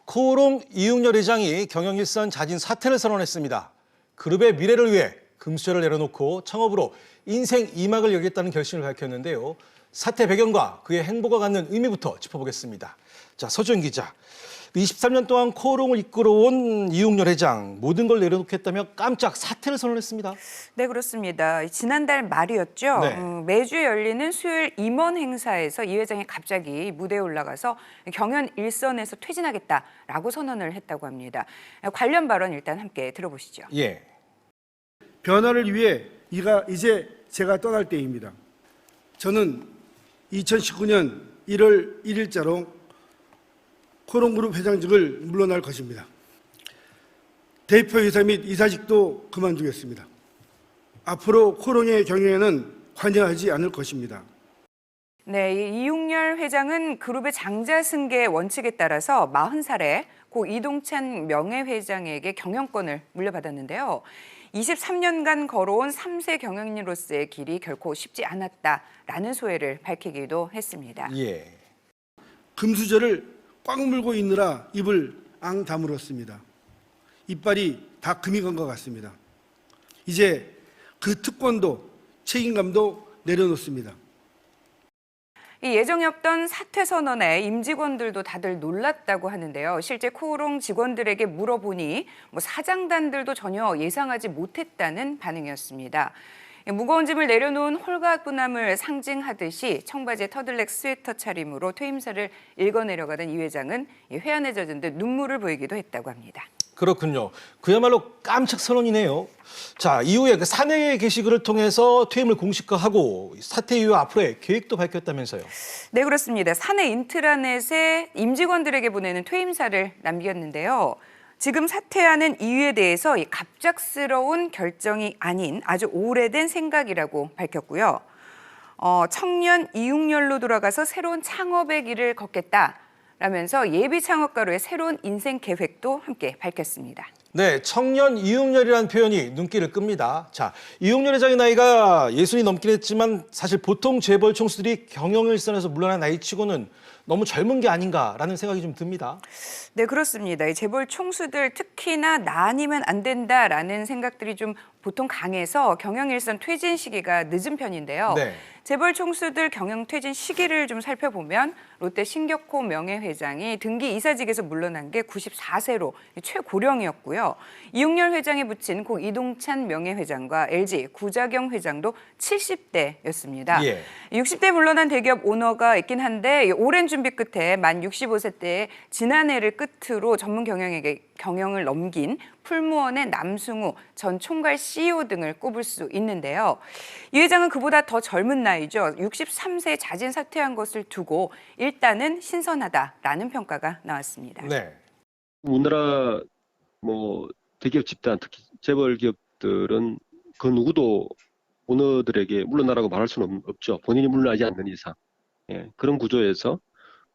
코오롱 이웅열 회장이 경영일선 자진 사퇴를 선언했습니다. 그룹의 미래를 위해 금수저를 내려놓고 창업으로 인생 2막을 열겠다는 결심을 밝혔는데요. 사퇴 배경과 그의 행보가 갖는 의미부터 짚어보겠습니다. 자, 서준 기자. 23년 동안 코오롱을 이끌어온 이웅열 회장, 모든 걸 내려놓겠다며 깜짝 사퇴를 선언했습니다. 네, 그렇습니다. 지난달 말이었죠. 네. 매주 열리는 수요일 임원 행사에서 이 회장이 갑자기 무대에 올라가서 경연 일선에서 퇴진하겠다라고 선언을 했다고 합니다. 관련 발언 일단 함께 들어보시죠. 예. 변화를 위해 이제 제가 떠날 때입니다. 저는 2019년 1월 1일자로 코오롱그룹 회장직을 물러날 것입니다. 대표이사 및 이사직도 그만두겠습니다. 앞으로 코오롱의 경영에는 관여하지 않을 것입니다. 네, 이웅열 회장은 그룹의 장자 승계 원칙에 따라서 40살에 고 이동찬 명예회장에게 경영권을 물려받았는데요. 23년간 걸어온 3세 경영인으로서의 길이 결코 쉽지 않았다라는 소회를 밝히기도 했습니다. 예. 금수저를 꽉 물고 있느라 입을 앙 다물었습니다. 이빨이 다 금이 간 것 같습니다. 이제 그 특권도 책임감도 내려놓습니다. 이 예정이 없던 사퇴 선언에 임직원들도 다들 놀랐다고 하는데요. 실제 코오롱 직원들에게 물어보니 사장단들도 전혀 예상하지 못했다는 반응이었습니다. 무거운 짐을 내려놓은 홀가분함을 상징하듯이 청바지에 터들넥 스웨터 차림으로 퇴임사를 읽어내려가던 이 회장은 회한에 젖은 듯 눈물을 보이기도 했다고 합니다. 그렇군요. 그야말로 깜짝 선언이네요. 자, 이후에 그 사내 게시글을 통해서 퇴임을 공식화하고 사퇴 이후 앞으로의 계획도 밝혔다면서요. 네, 그렇습니다. 사내 인트라넷에 임직원들에게 보내는 퇴임사를 남겼는데요. 지금 사퇴하는 이유에 대해서 이 갑작스러운 결정이 아닌 아주 오래된 생각이라고 밝혔고요. 청년 이웅열로 돌아가서 새로운 창업의 길을 걷겠다라면서 예비 창업가로의 새로운 인생 계획도 함께 밝혔습니다. 네, 청년 이웅열이라는 표현이 눈길을 끕니다. 자, 이웅열 회장의 나이가 60이 넘긴 했지만 사실 보통 재벌 총수들이 경영일선에서 물러난 나이치고는 너무 젊은 게 아닌가라는 생각이 좀 듭니다. 네, 그렇습니다. 재벌 총수들 특히나 나 아니면 안 된다라는 생각들이 좀 보통 강해서 경영일선 퇴진 시기가 늦은 편인데요. 네. 재벌 총수들 경영 퇴진 시기를 좀 살펴보면 롯데 신격호 명예회장이 등기 이사직에서 물러난 게 94세로 최고령이었고요. 이웅열 회장이 붙인 고 이동찬 명예회장과 LG 구자경 회장도 70대였습니다. 예. 60대 물러난 대기업 오너가 있긴 한데 오랜 준비 끝에 만 65세 때 지난해를 끝으로 전문 경영을 넘긴 풀무원의 남승우 전 총괄 CEO 등을 꼽을 수 있는데요. 이 회장은 그보다 더 젊은 나이죠. 63세에 자진 사퇴한 것을 두고 일단은 신선하다라는 평가가 나왔습니다. 네. 우리나라 대기업 집단, 특히 재벌 기업들은 그 누구도 오너들에게 물러나라고 말할 수는 없죠. 본인이 물러나지 않는 이상. 예, 그런 구조에서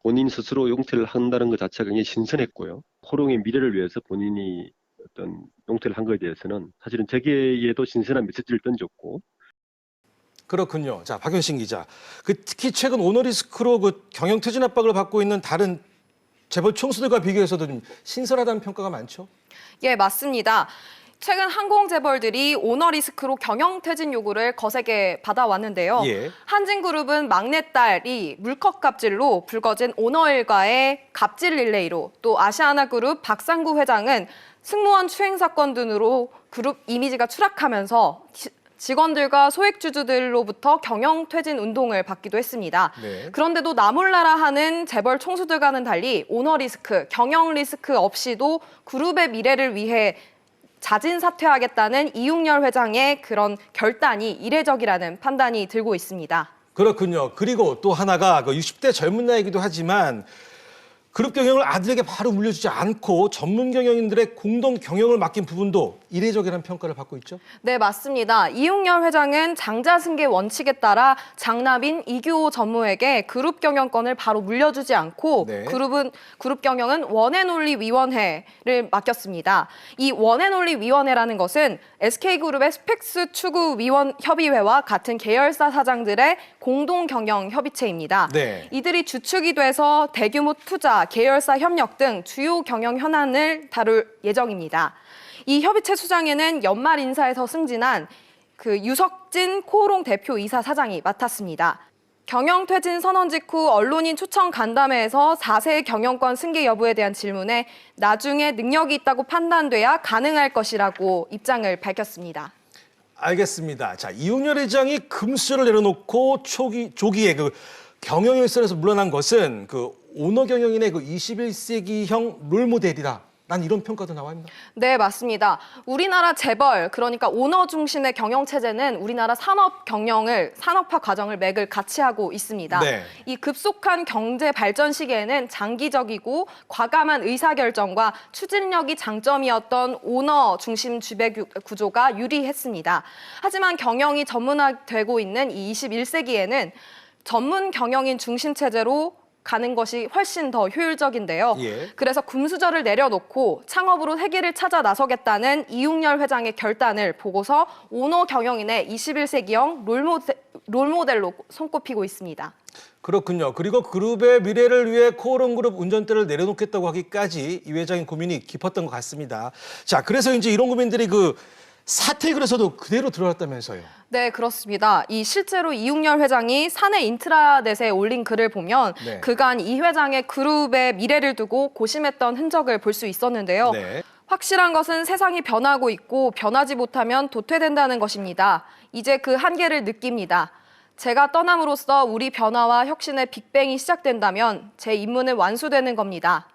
본인 스스로 용퇴를 한다는 것 자체가 굉장히 신선했고요. 코오롱의 미래를 위해서 본인이 어떤 용퇴를 한 것에 대해서는 사실은 재계에도 신선한 메시지를 던졌고. 그렇군요. 자, 박윤신 기자. 특히 최근 오너리스크로 경영 퇴진 압박을 받고 있는 다른 재벌 총수들과 비교해서도 좀 신선하다는 평가가 많죠? 예, 맞습니다. 최근 항공 재벌들이 오너리스크로 경영퇴진 요구를 거세게 받아왔는데요. 예. 한진그룹은 막내딸이 물컵 갑질로 불거진 오너 일가의 갑질 릴레이로, 또 아시아나그룹 박상구 회장은 승무원 추행 사건 등으로 그룹 이미지가 추락하면서 직원들과 소액주주들로부터 경영퇴진 운동을 받기도 했습니다. 네. 그런데도 나 몰라라 하는 재벌 총수들과는 달리 오너 리스크, 경영 리스크 없이도 그룹의 미래를 위해 자진 사퇴하겠다는 이웅열 회장의 그런 결단이 이례적이라는 판단이 들고 있습니다. 그렇군요. 그리고 또 하나가 60대 젊은 나이이기도 하지만 그룹 경영을 아들에게 바로 물려주지 않고 전문 경영인들의 공동 경영을 맡긴 부분도 이례적이라는 평가를 받고 있죠. 네, 맞습니다. 이웅열 회장은 장자 승계 원칙에 따라 장남인 이규호 전무에게 그룹 경영권을 바로 물려주지 않고 네. 그룹 경영은 원앤올리 위원회를 맡겼습니다. 이 원앤올리 위원회라는 것은 SK그룹의 스펙스 추구 위원 협의회와 같은 계열사 사장들의 공동 경영 협의체입니다. 네. 이들이 주축이 돼서 대규모 투자, 계열사 협력 등 주요 경영 현안을 다룰 예정입니다. 이 협의체 수장에는 연말 인사에서 승진한 유석진 코오롱 대표이사 사장이 맡았습니다. 경영 퇴진 선언 직후 언론인 초청 간담회에서 4세 경영권 승계 여부에 대한 질문에 나중에 능력이 있다고 판단돼야 가능할 것이라고 입장을 밝혔습니다. 알겠습니다. 자, 이웅열 회장이 금수저를 내려놓고 조기에 경영일선에서 물러난 것은 오너 경영인의 21세기형 롤모델이다. 난 이런 평가도 나와있나? 네, 맞습니다. 우리나라 재벌, 그러니까 오너 중심의 경영 체제는 우리나라 산업화 과정을 맥을 같이 하고 있습니다. 네. 이 급속한 경제 발전 시기에는 장기적이고 과감한 의사결정과 추진력이 장점이었던 오너 중심 지배 구조가 유리했습니다. 하지만 경영이 전문화되고 있는 이 21세기에는 전문 경영인 중심 체제로 가는 것이 훨씬 더 효율적인데요. 예. 그래서 금수저를 내려놓고 창업으로 세계를 찾아 나서겠다는 이웅열 회장의 결단을 보고서 오너 경영인의 21세기형 롤모델로 손꼽히고 있습니다. 그렇군요. 그리고 그룹의 미래를 위해 코오롱그룹 운전대를 내려놓겠다고 하기까지 이 회장의 고민이 깊었던 것 같습니다. 자, 그래서 이제 이런 고민들이 사퇴 글에서도 그대로 드러났다면서요. 네, 그렇습니다. 실제로 이웅열 회장이 사내 인트라넷에 올린 글을 보면 네. 그간 이 회장의 그룹의 미래를 두고 고심했던 흔적을 볼 수 있었는데요. 네. 확실한 것은 세상이 변하고 있고 변하지 못하면 도태된다는 것입니다. 이제 그 한계를 느낍니다. 제가 떠남으로써 우리 변화와 혁신의 빅뱅이 시작된다면 제 임무는 완수되는 겁니다.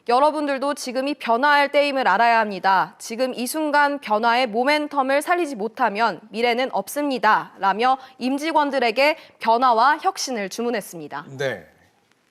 여러분들도 지금이 변화할 때임을 알아야 합니다. 지금 이 순간 변화의 모멘텀을 살리지 못하면 미래는 없습니다. 라며 임직원들에게 변화와 혁신을 주문했습니다. 네.